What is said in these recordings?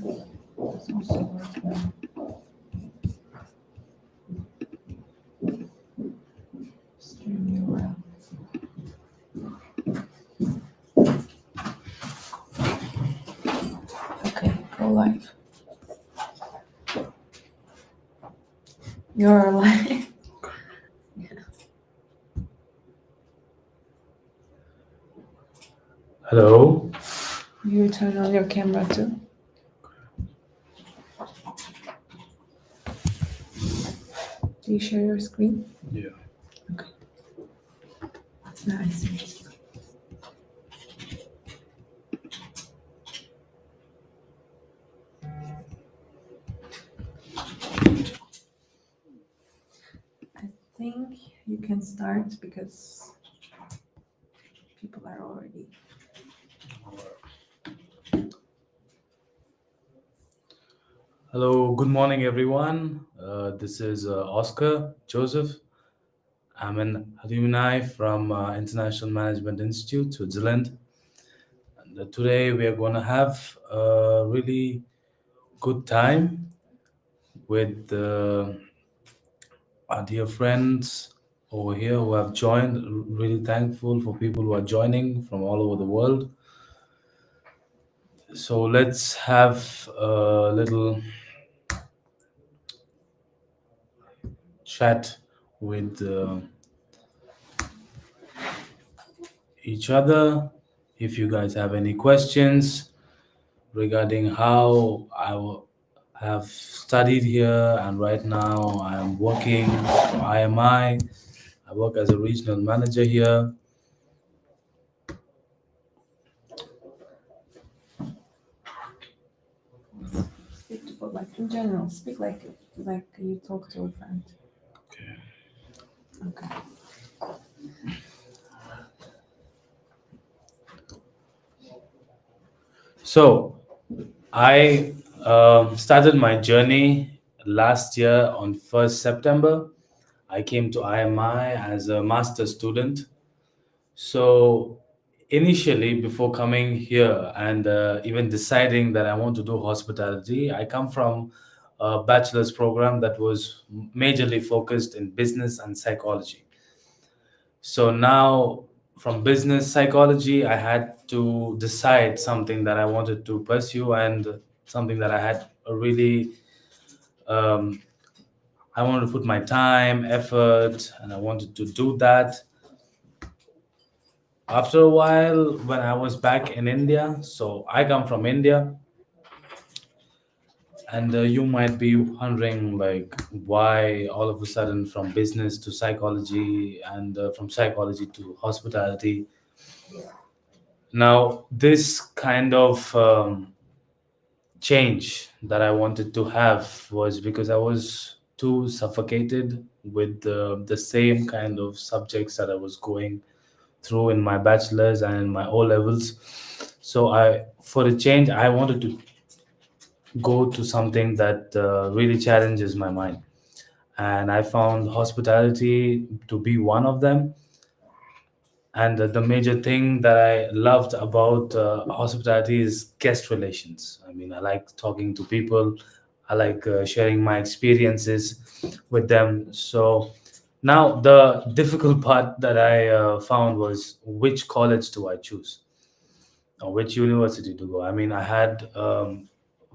It's also working. Stream URL. Okay, go live. You're live. Hello. You turn on your camera too. Do you share your screen? Yeah. Okay. Nice. I think you can start because people are already. Hello. Good morning, everyone. This is Oscar Joseph. I'm an alumni from International Management Institute, Switzerland. And today we are going to have a really good time with our dear friends over here who have joined. Really thankful for people who are joining from all over the world. So let's have a little chat with each other. If you guys have any questions regarding how have studied here and right now I am working for IMI. I work as a regional manager here. Speak to, like in general. Speak like you talk to a friend. Okay. Okay. So I started my journey last year on 1st September. I came to IMI as a master student. So initially, before coming here and even deciding that I want to do hospitality, I come from a bachelor's program that was majorly focused in business and psychology. So now, from business psychology, I had to decide something that I wanted to pursue and something that I had a really um, I wanted to put my time, effort, and I wanted to do that. After a while, when I was back in India, so I come from India, and you might be wondering like why all of a sudden from business to psychology and from psychology to hospitality. Now this kind of change that I wanted to have was because I was too suffocated with the same kind of subjects that I was going through in my bachelor's and in my O levels. So for a change, I wanted to go to something that really challenges my mind, and I found hospitality to be one of them. And the major thing that I loved about hospitality is guest relations. I mean, I like talking to people. I like sharing my experiences with them. So now the difficult part that I found was which college do I choose or which university to go. I mean, I had a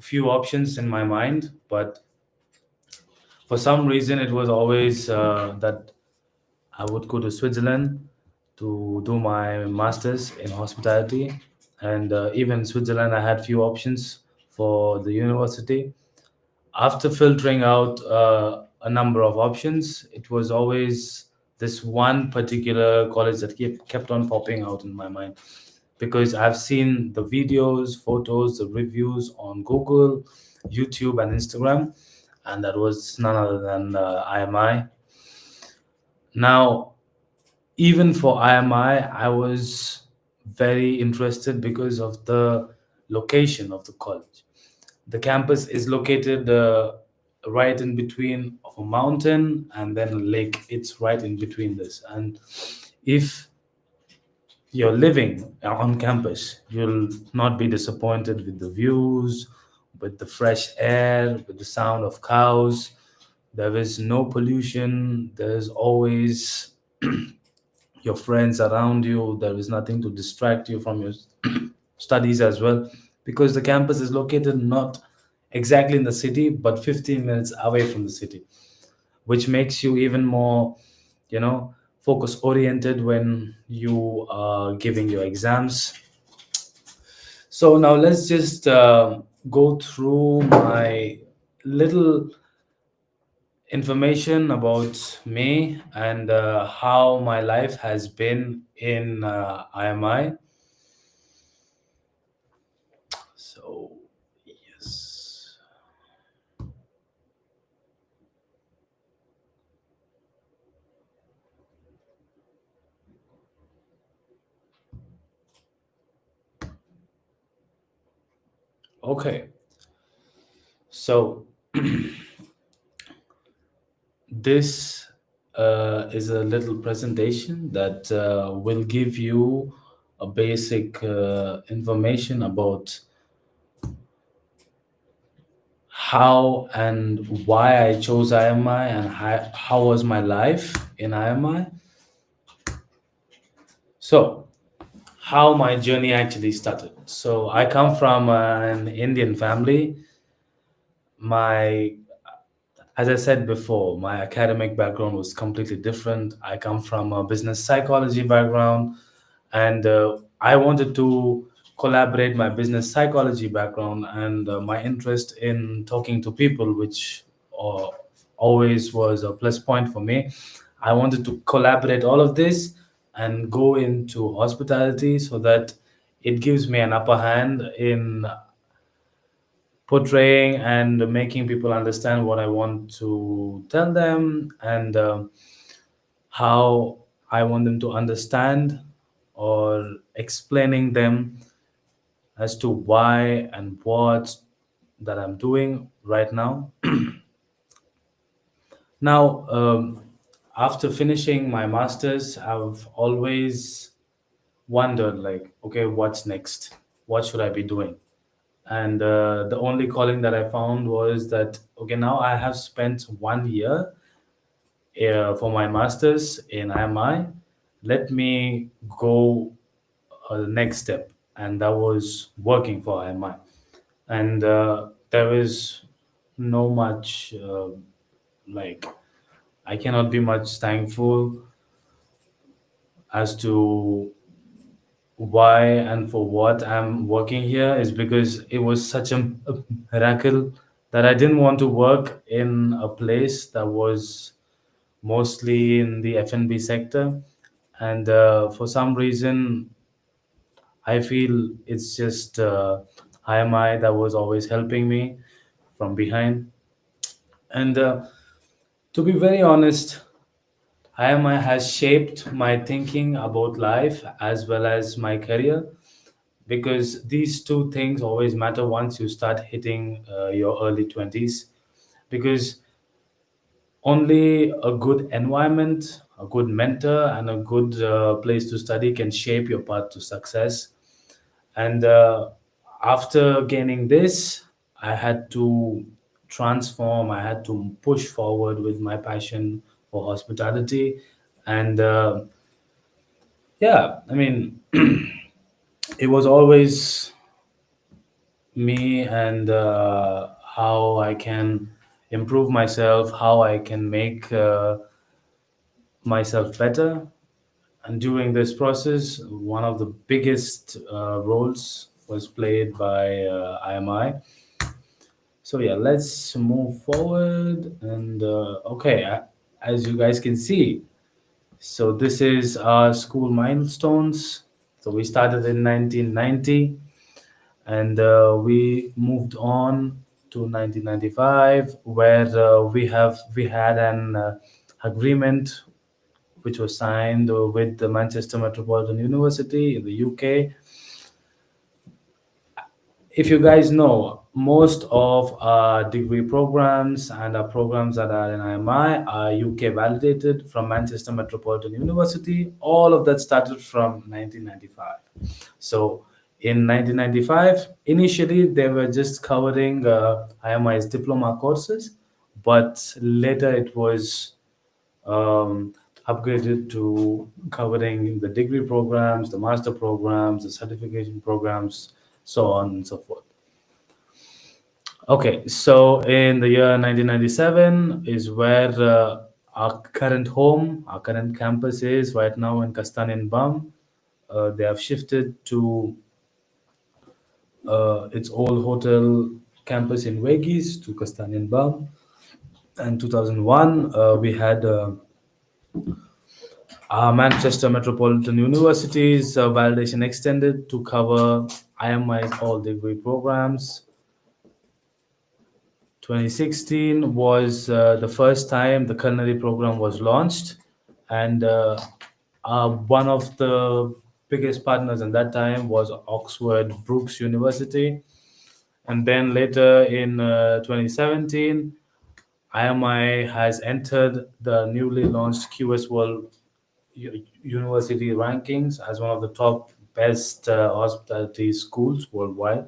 few options in my mind, but for some reason, it was always that I would go to Switzerland to do my master's in hospitality, and even Switzerland, I had few options for the university. After filtering out a number of options, it was always this one particular college that kept on popping out in my mind because I've seen the videos, photos, the reviews on Google, YouTube, and Instagram, and that was none other than IMI. Now, even for IMI, I was very interested because of the location of the college. The campus is located right in between of a mountain and then a lake. It's right in between this. And if you're living on campus, you'll not be disappointed with the views, with the fresh air, with the sound of cows. There is no pollution. There's always your friends around you. There is nothing to distract you from your studies as well, because the campus is located not exactly in the city, but 15 minutes away from the city, which makes you even more, you know, focus oriented when you are giving your exams. So now let's just go through my little information about me and how my life has been in IMI. So, yes. Okay. So, this is a little presentation that will give you a basic information about how and why I chose IMI and how was my life in IMI. So, how my journey actually started. So, I come from an Indian family. My As I said before, my academic background was completely different. I come from a business psychology background, and I wanted to collaborate my business psychology background and my interest in talking to people, which uh, always was a plus point for me. I wanted to collaborate all of this and go into hospitality so that it gives me an upper hand in portraying and making people understand what I want to tell them, and how I want them to understand, or explaining them as to why and what that I'm doing right now. Now, after finishing my master's, I've always wondered, like, okay, what's next? What should I be doing? And the only calling that I found was that, okay, now I have spent 1 year for my masters in IMI. Let me go the next step, and that was working for IMI. And there is no much like, I cannot be much thankful as to why and for what I'm working here, is because it was such a miracle that I didn't want to work in a place that was mostly in the F&B sector. And for some reason, I feel it's just IMI that was always helping me from behind. And to be very honest, IMI has shaped my thinking about life as well as my career, because these two things always matter once you start hitting your early 20s. Because only a good environment, a good mentor, and a good place to study can shape your path to success. And after gaining this, I had to transform, I had to push forward with my passion for hospitality. And yeah, I mean, it was always me, and how I can improve myself, how I can make myself better. And during this process, one of the biggest roles was played by IMI. So yeah, let's move forward. And okay, as you guys can see, so this is our school milestones. So we started in 1990, and we moved on to 1995, where we had an agreement which was signed with the Manchester Metropolitan University in the UK. If you guys know, most of our degree programs and our programs that are in IMI are UK validated from Manchester Metropolitan University. All of that started from 1995. So in 1995. Initially, they were just covering IMI's diploma courses, but later it was um, upgraded to covering the degree programs, the master programs, the certification programs, so on and so forth. Okay, so in the year 1997 is where our current home, our current campus is right now in Kastanin Bam. They have shifted to its old hotel campus in Wegis to Kastanin Bam. In 2001, we had Manchester Metropolitan University's validation extended to cover IMI's all degree programs. 2016 was the first time the culinary program was launched, and one of the biggest partners in that time was Oxford Brookes University. And then later in 2017, IMI has entered the newly launched QS World University rankings as one of the top best hospitality schools worldwide.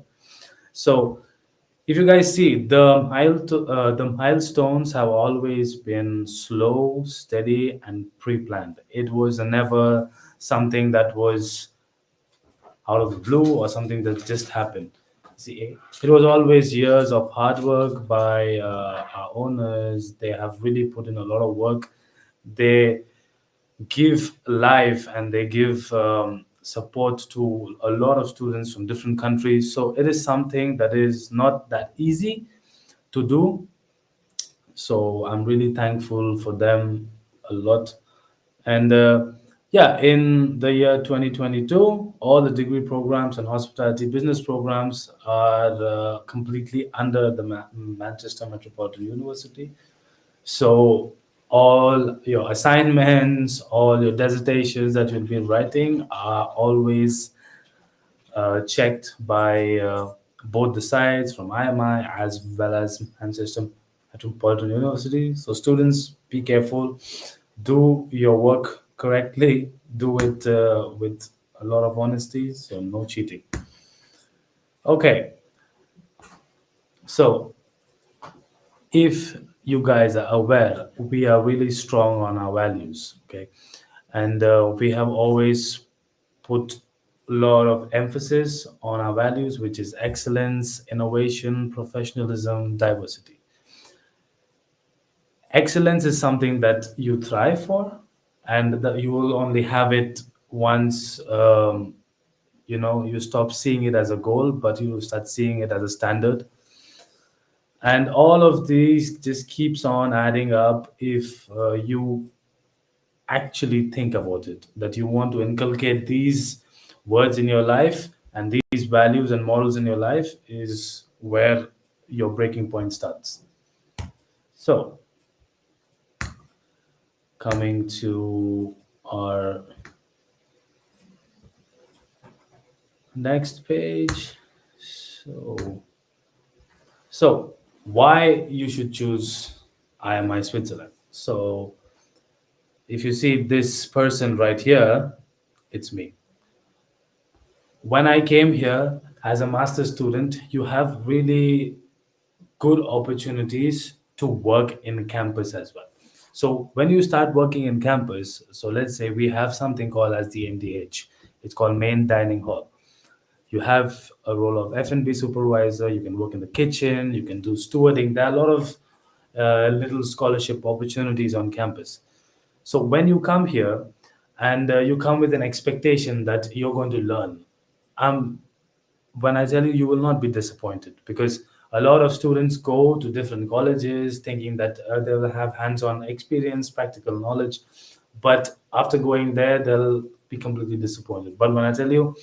So if you guys see, the milestones have always been slow, steady, and pre-planned. It was never something that was out of the blue or something that just happened. See, it was always years of hard work by our owners. They have really put in a lot of work. They give life and they give support to a lot of students from different countries. So it is something that is not that easy to do. So I'm really thankful for them a lot. And yeah, in the year 2022, all the degree programs and hospitality business programs are completely under the Manchester Metropolitan University. So all your assignments, all your dissertations that you'll be writing are always checked by both the sides from IMI as well as Manchester Metropolitan University. So students, be careful, do your work correctly, do it with a lot of honesty, so no cheating. Okay, so if you guys are aware, we are really strong on our values, okay? And we have always put a lot of emphasis on our values, which is excellence, innovation, professionalism, diversity. Excellence is something that you thrive for, and that you will only have it once you stop seeing it as a goal, but you start seeing it as a standard. And all of these just keeps on adding up if you actually think about it, that you want to inculcate these words in your life and these values and morals in your life is where your breaking point starts. So coming to our next page. So why you should choose IMI Switzerland. So if you see this person right here, it's me. When I came here as a master student, you have really good opportunities to work in campus as well. So when you start working in campus, so let's say we have something called as the MDH. It's called main dining hall. You have a role of F&B supervisor. You can work in the kitchen. You can do stewarding. There are a lot of little scholarship opportunities on campus. So when you come here and you come with an expectation that you're going to learn, I'm when I tell you, you will not be disappointed because a lot of students go to different colleges thinking that they will have hands on experience, practical knowledge. But after going there, they'll be completely disappointed. But when I tell you,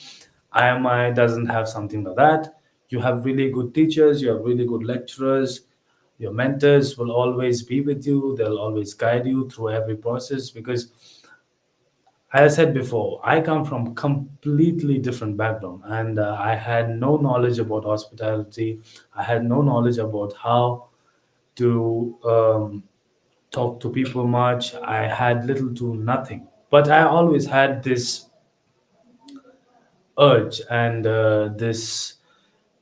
IMI doesn't have something like that. You have really good teachers, you have really good lecturers. Your mentors will always be with you, they'll always guide you through every process because as I said before, I come from completely different background, and I had no knowledge about hospitality. I had no knowledge about how to talk to people much. I had little to nothing, but I always had this urge and this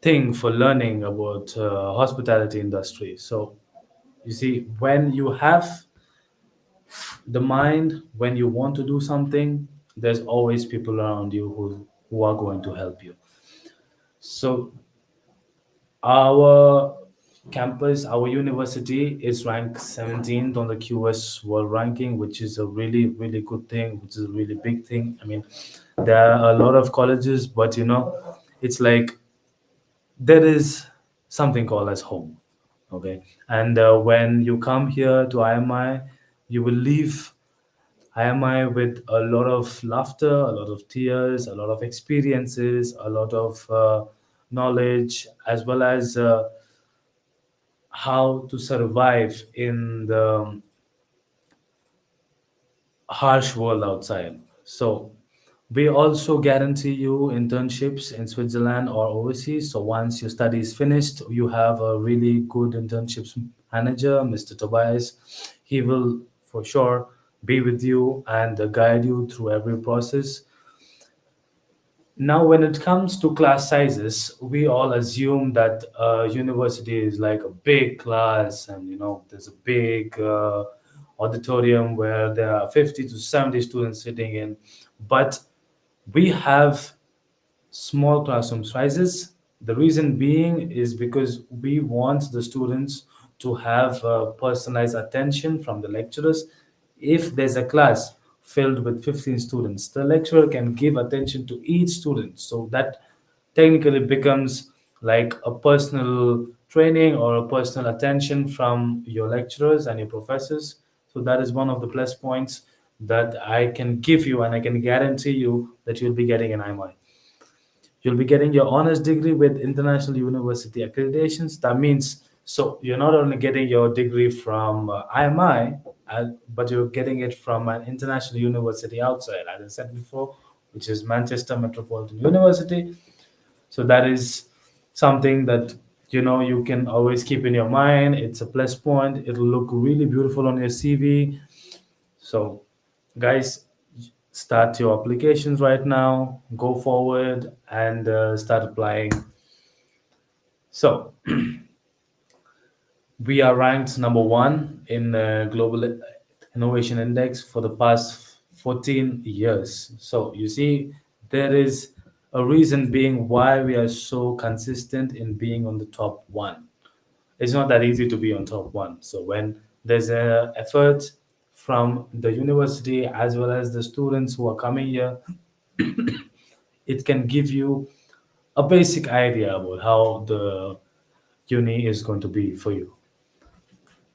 thing for learning about hospitality industry. So you see, when you have the mind, when you want to do something, there's always people around you who are going to help you. So our campus, our university is ranked 17th on the QS World Ranking, which is a really, really good thing, which is a really big thing. I mean, there are a lot of colleges, but it's like there is something called as home. Okay. And when you come here to IMI, you will leave IMI with a lot of laughter, a lot of tears, a lot of experiences, a lot of knowledge, as well as how to survive in the harsh world outside. So we also guarantee you internships in Switzerland or overseas. So once your study is finished, you have a really good internships manager, Mr. Tobias. He will for sure be with you and guide you through every process. Now, when it comes to class sizes, we all assume that university is like a big class, and there's a big auditorium where there are 50 to 70 students sitting in. But we have small classroom sizes. The reason being is because we want the students to have personalized attention from the lecturers. If there's a class filled with 15 students, the lecturer can give attention to each student. So that technically becomes like a personal training or a personal attention from your lecturers and your professors. So that is one of the plus points that I can give you, and I can guarantee you that you'll be getting an IMI. You'll be getting your honors degree with international university accreditations. That means, so you're not only getting your degree from IMI, but you're getting it from an international university outside, as I said before, which is Manchester Metropolitan University. So that is something that you can always keep in your mind. It's a plus point. It'll look really beautiful on your CV. So, guys, start your applications right now. Go forward and start applying. So, we are ranked number one in global innovation index for the past 14 years. So you see, there is a reason being why we are so consistent in being on the top one. It's not that easy to be on top one. So when there's a effort from the university as well as the students who are coming here, it can give you a basic idea about how the uni is going to be for you.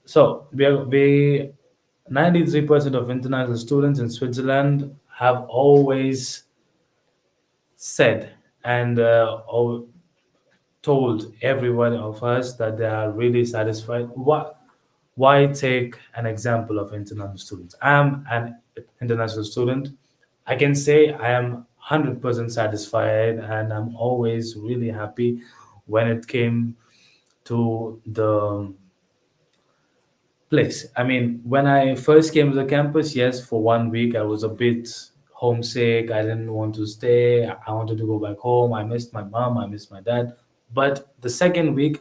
So we 93% of international students in Switzerland have always said and told every one of us that they are really satisfied. Why take an example of international students? I'm an international student. I can say I am 100% satisfied, and I'm always really happy when it came to the place. I mean, when I first came to the campus, yes, for 1 week, I was a bit homesick. I didn't want to stay. I wanted to go back home. I missed my mom. I missed my dad. But the second week,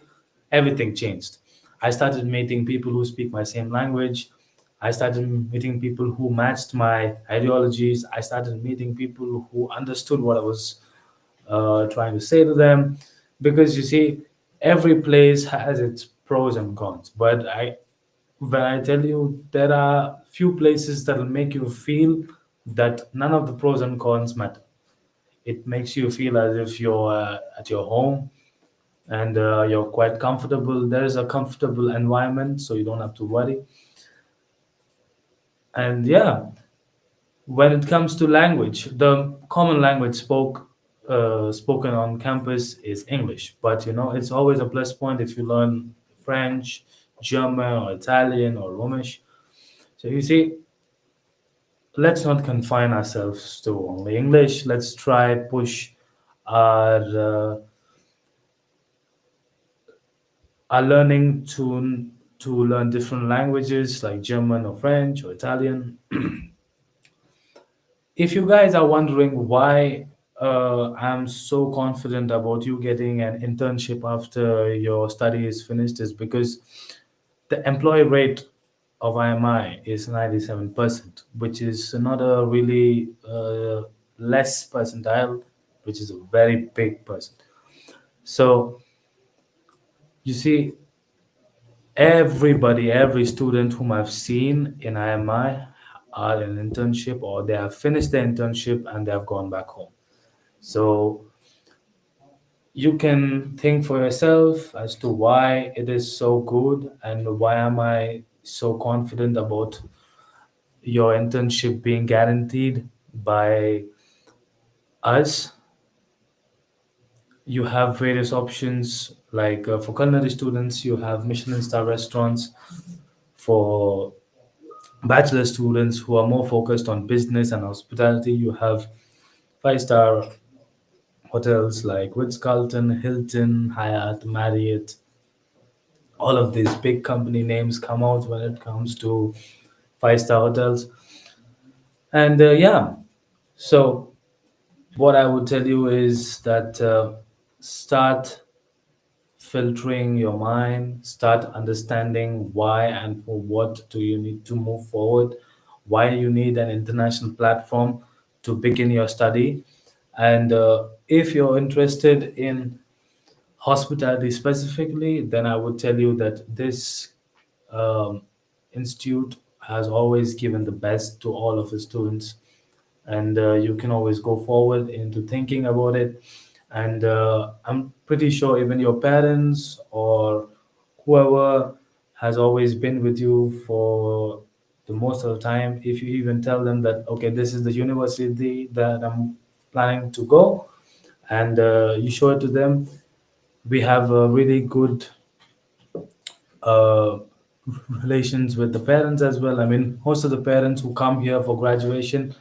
everything changed. I started meeting people who speak my same language. I started meeting people who matched my ideologies. I started meeting people who understood what I was trying to say to them. Because you see, every place has its pros and cons. But when I tell you, there are few places that will make you feel that none of the pros and cons matter. It makes you feel as if you're at your home, and you're quite comfortable. There is a comfortable environment, so you don't have to worry. And yeah, when it comes to language, the common language spoken on campus is English. But it's always a plus point if you learn French, German, or Italian, or Romish. So you see, let's not confine ourselves to only English. Let's try push our uh, our learning to learn different languages like German or French or Italian. If you guys are wondering why I'm so confident about you getting an internship after your study is finished is because the employee rate of IMI is 97%, which is not a really less percentile, which is a very big percent. So you see, everybody, every student whom I've seen in IMI are in internship or they have finished their internship and they have gone back home. So you can think for yourself as to why it is so good and why am I so confident about your internship being guaranteed by us. You have various options like for culinary students you have Michelin star restaurants. For bachelor students who are more focused on business and hospitality, you have five-star hotels like Ritz-Carlton, Hilton, Hyatt, Marriott. All of these big company names come out when it comes to five-star hotels. And yeah, so what I would tell you is that start filtering your mind, start understanding why and for what do you need to move forward, why you need an international platform to begin your study. And if you're interested in hospitality specifically, then I would tell you that this um, institute has always given the best to all of the students, and you can always go forward into thinking about it. And I'm pretty sure even your parents or whoever has always been with you for the most of the time, if you even tell them that okay, this is the university that I'm planning to go, and you show it to them, we have a really good uh, relations with the parents as well. I mean, most of the parents who come here for graduation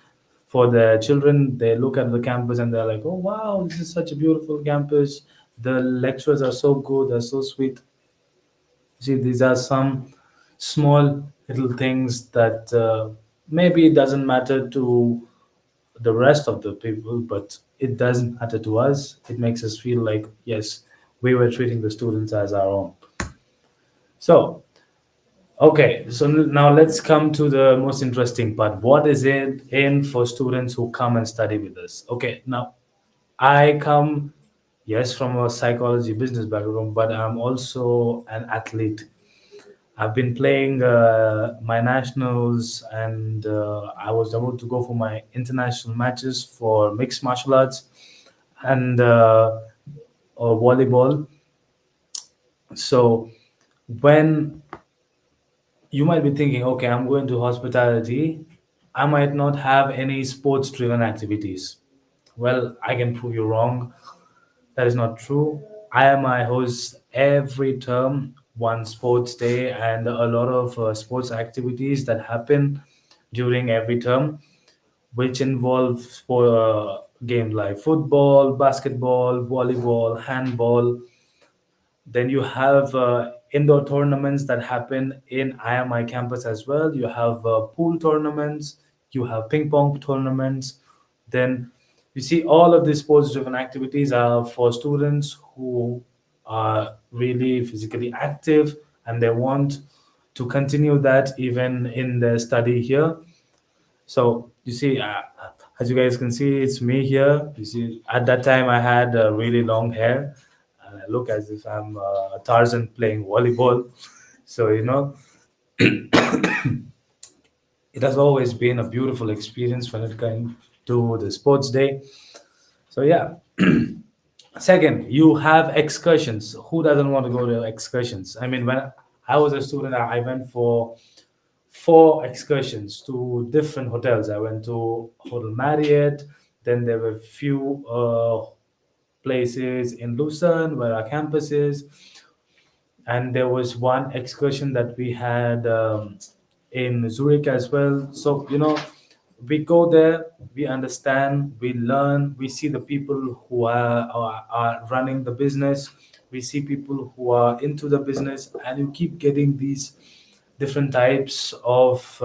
for their children, they look at the campus and they're like, "Oh wow, this is such a beautiful campus. The lecturers are so good, they're so sweet." See, these are some small little things that maybe it doesn't matter to the rest of the people, but it doesn't matter to us. It makes us feel like yes, we were treating the students as our own. So okay, so now let's come to the most interesting part. What is it in for students who come and study with us? Okay, now I come, yes, from a psychology business background, but I'm also an athlete. I've been playing my nationals and I was about to go for my international matches for mixed martial arts and volleyball. So when you might be thinking, okay, I'm going to hospitality. I might not have any sports driven activities. Well, I can prove you wrong. That is not true. I host every term one sports day and a lot of sports activities that happen during every term, which involve games like football, basketball, volleyball, handball. Then you have indoor tournaments that happen in IMI campus as well. You have pool tournaments, you have ping pong tournaments. Then you see all of these sports driven activities are for students who are really physically active and they want to continue that even in their study here. So you see, as you guys can see, it's me here. You see, at that time I had really long hair, and I look as if I'm Tarzan playing volleyball. So it has always been a beautiful experience when it came to the sports day. So yeah. Second, you have excursions. Who doesn't want to go to excursions? I mean, when I was a student, I went for four excursions to different hotels. I went to Hotel Marriott. Then there were few places in Lucerne where our campus is, and there was one excursion that we had in Zurich as well. So we go there, we understand, we learn, we see the people who are running the business, we see people who are into the business, and you keep getting these different types of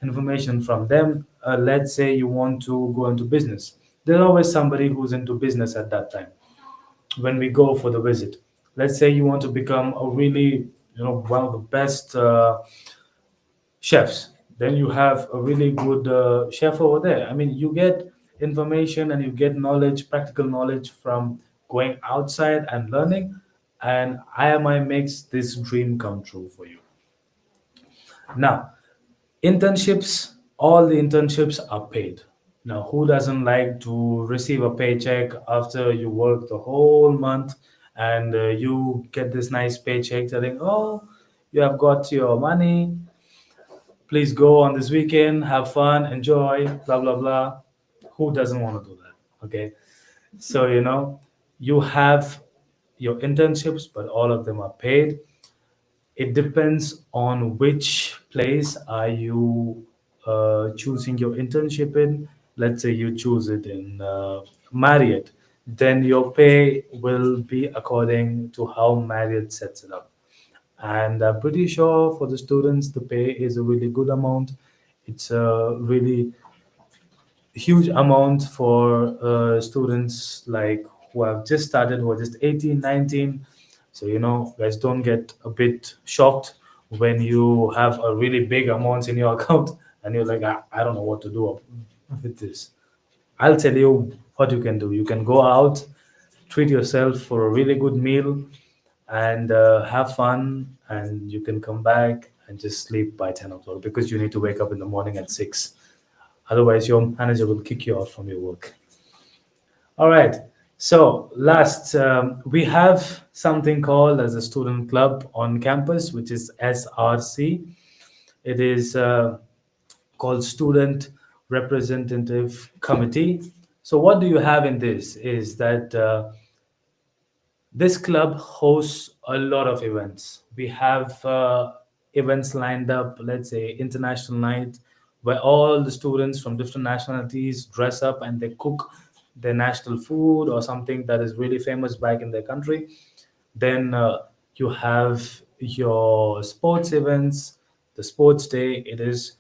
information from them. Let's say you want to go into business, There's always somebody who's into business at that time when we go for the visit. Let's say you want to become a really, one of the best chefs. Then you have a really good chef over there. I mean, you get information and you get knowledge, practical knowledge from going outside and learning. And IMI makes this dream come true for you. Now, internships, all the internships are paid. Now, who doesn't like to receive a paycheck after you work the whole month and you get this nice paycheck telling, oh, you have got your money, please go on this weekend, have fun, enjoy, blah, blah, blah. Who doesn't want to do that? Okay. So, you have your internships, but all of them are paid. It depends on which place are you choosing your internship in. Let's say you choose it in Marriott, then your pay will be according to how Marriott sets it up. And I'm pretty sure for the students, the pay is a really good amount. It's a really huge amount for students like who have just started, who are just 18, 19. So, guys, don't get a bit shocked when you have a really big amount in your account and you're like, I don't know what to do with this. I'll tell you what you can do. You can go out, treat yourself for a really good meal, and have fun. And you can come back and just sleep by 10 o'clock because you need to wake up in the morning at 6. Otherwise, your manager will kick you out from your work. All right. So, last, we have something called as a student club on campus, which is SRC. It is called Student Representative Committee. So, what do you have in this? Is that this club hosts a lot of events. We have events lined up, let's say international night, where all the students from different nationalities dress up and they cook their national food or something that is really famous back in their country. Then you have your sports events, the sports day, it is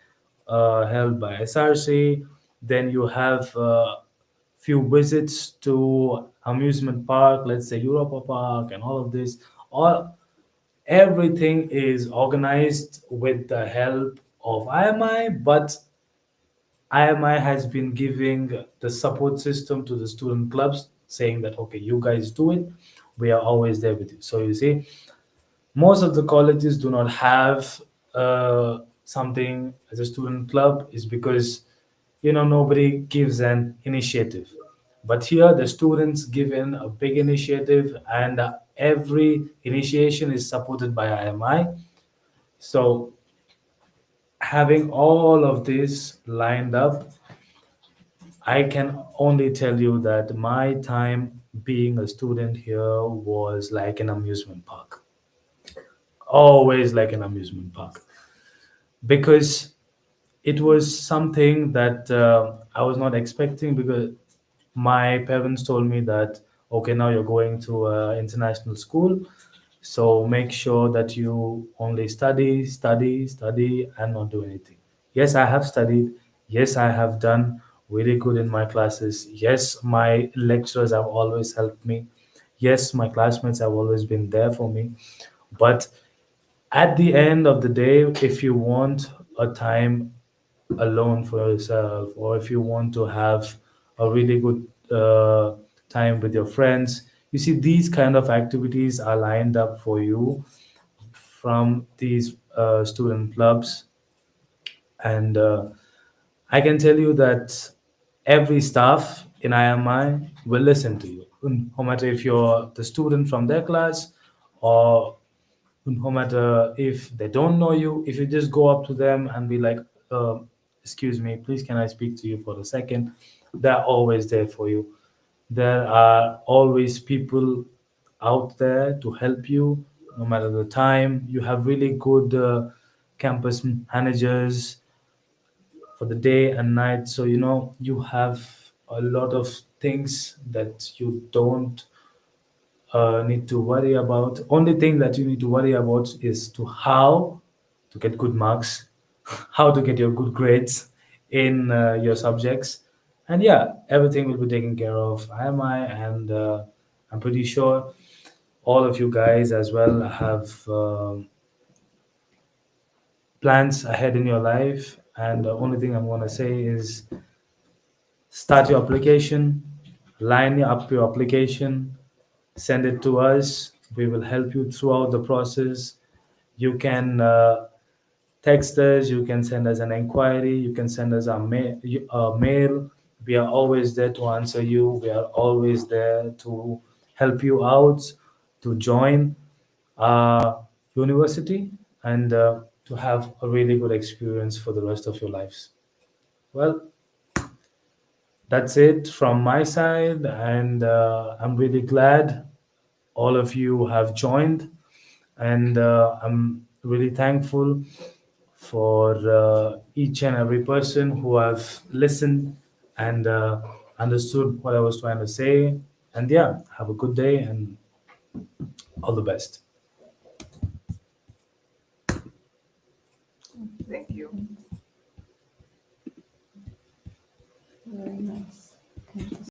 held by SRC. Then you have few visits to amusement park, let's say Europa Park and all of this. All everything is organized with the help of IMI, but IMI has been giving the support system to the student clubs, saying that okay, you guys do it. We are always there with you. So you see, most of the colleges do not have something as a student club is because nobody gives an initiative, but here the students give in a big initiative, and every initiation is supported by IMI. So having all of this lined up, I can only tell you that my time being a student here was like an amusement park, always like an amusement park, because it was something that I was not expecting, because my parents told me that okay, now you're going to international school, so make sure that you only study, study, study, and not do anything. Yes, I have studied. Yes, I have done really good in my classes. Yes, my lecturers have always helped me. Yes, my classmates have always been there for me. But at the end of the day, if you want a time alone for yourself, or if you want to have a really good time with your friends, you see, these kind of activities are lined up for you from these student clubs. And I can tell you that every staff in IMI will listen to you, no matter if you're the student from their class, or no matter if they don't know you. If you just go up to them and be like, uh, excuse me, please, can I speak to you for a second? They're always there for you. There are always people out there to help you, no matter the time. You have really good campus managers for the day and night. So, you have a lot of things that you don't need to worry about. Only thing that you need to worry about is to how to get good marks, how to get your good grades in your subjects, And yeah, everything will be taken care of. And I'm pretty sure all of you guys as well have plans ahead in your life. And the only thing I'm going to say is start your application, line up your application, send it to us. We will help you throughout the process. You can text us, you can send us an inquiry, you can send us a mail. We are always there to answer you. We are always there to help you out, to join our university, and to have a really good experience for the rest of your lives. Well, that's it from my side, and I'm really glad all of you have joined, and I'm really thankful for each and every person who have listened and understood what I was trying to say. And yeah, have a good day and all the best. Thank you. Very nice.